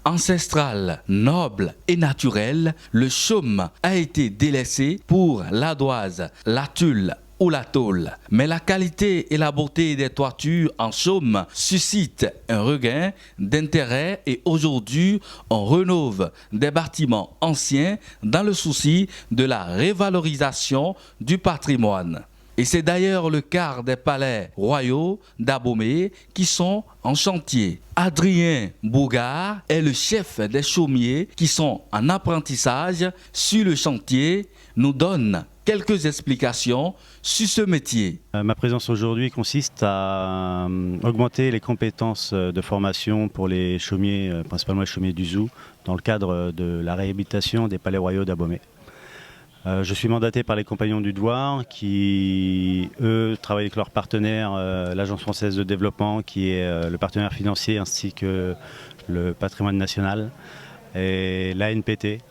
Ancestral, noble et naturel, le chaume a été délaissé pour l'ardoise, la tulle ou la tôle. Mais la qualité et la beauté des toitures en chaume suscitent un regain d'intérêt et aujourd'hui on rénove des bâtiments anciens dans le souci de la révalorisation du patrimoine. Et c'est d'ailleurs le cas des palais royaux d'Abomey qui sont en chantier. Adrien Bougard est le chef des chaumiers qui sont en apprentissage sur le chantier, nous donne quelques explications sur ce métier. Ma présence aujourd'hui consiste à augmenter les compétences de formation pour les chaumiers, principalement les chaumiers du Zou, dans le cadre de la réhabilitation des palais royaux d'Abomey. Je suis mandaté par les Compagnons du Devoir qui, eux, travaillent avec leurs partenaires, l'Agence française de développement qui est le partenaire financier ainsi que le patrimoine national et l'ANPT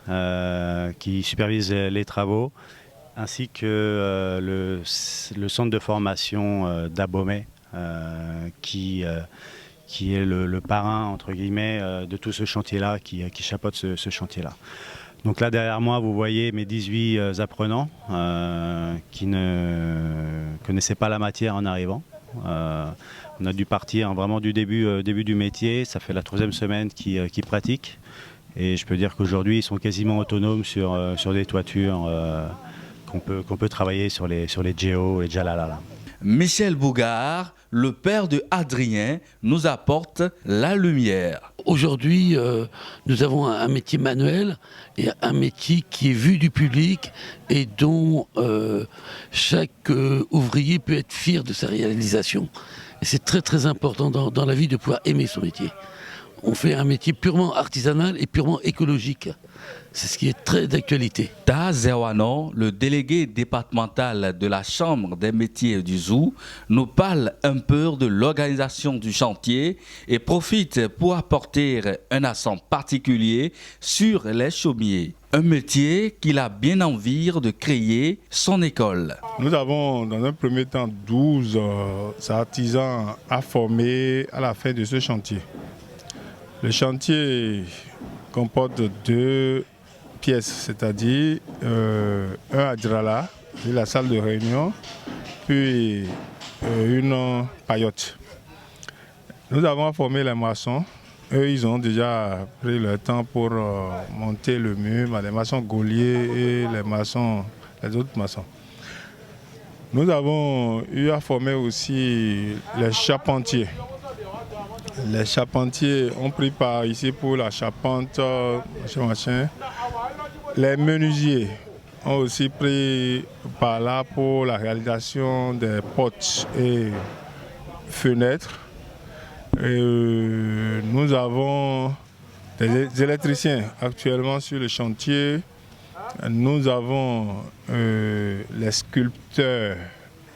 qui supervise les travaux ainsi que le centre de formation d'Abomey qui est le parrain entre guillemets de tout ce chantier-là, qui chapeaute ce chantier-là. Donc là derrière moi vous voyez mes 18 apprenants qui ne connaissaient pas la matière en arrivant. On a dû partir vraiment du début du métier, ça fait la 3e semaine qu'ils pratiquent et je peux dire qu'aujourd'hui ils sont quasiment autonomes sur des toitures qu'on peut travailler sur les Géo et Jalala. Michel Bougard, le père de Adrien, nous apporte la lumière. Aujourd'hui, nous avons un métier manuel et un métier qui est vu du public et dont chaque ouvrier peut être fier de sa réalisation. Et c'est très très important dans la vie de pouvoir aimer son métier. On fait un métier purement artisanal et purement écologique. C'est ce qui est très d'actualité. Ta Zerwano, le délégué départemental de la Chambre des métiers du Zou, nous parle un peu de l'organisation du chantier et profite pour apporter un accent particulier sur les chaumiers. Un métier qu'il a bien envie de créer son école. Nous avons dans un premier temps 12 artisans à former à la fin de ce chantier. Le chantier comporte 2 pièces, c'est-à-dire un Adjrala, la salle de réunion, puis une paillote. Nous avons formé les maçons. Eux, ils ont déjà pris leur temps pour monter le mur, les maçons gauliers et les autres maçons. Nous avons eu à former aussi les charpentiers. Les charpentiers ont pris part ici pour la charpente, Les menuisiers ont aussi pris part là pour la réalisation des portes et fenêtres. Et nous avons des électriciens actuellement sur le chantier. Nous avons les sculpteurs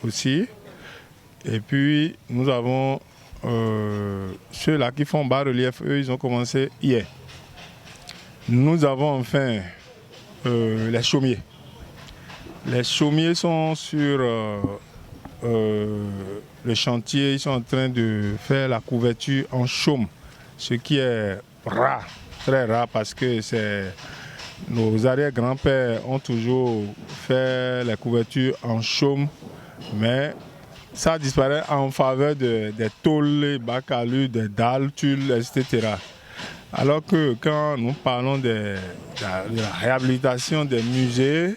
aussi. Et puis nous avons ceux-là qui font bas-relief, eux, ils ont commencé hier. Nous avons enfin les chaumiers. Les chaumiers sont sur le chantier, ils sont en train de faire la couverture en chaume, ce qui est rare, très rare, parce que nos arrière-grands-pères ont toujours fait la couverture en chaume, mais ça disparaît en faveur des tôles, des bacalus, des dalles, tulles, etc. Alors que quand nous parlons de la réhabilitation des musées,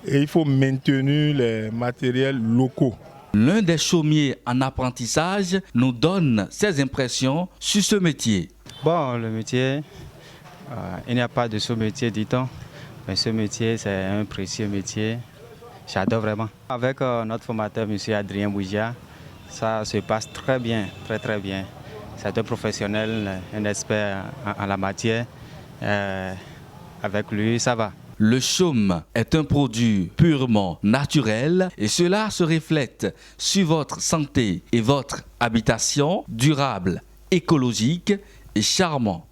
il faut maintenir les matériels locaux. L'un des chaumiers en apprentissage nous donne ses impressions sur ce métier. Bon, le métier, il n'y a pas de sous-métier, dit-on, mais ce métier, c'est un précieux métier. J'adore vraiment. Avec notre formateur, M. Adrien Bougard, ça se passe très bien, très très bien. C'est un professionnel, un expert en la matière. Avec lui, ça va. Le chaume est un produit purement naturel et cela se reflète sur votre santé et votre habitation durable, écologique et charmant.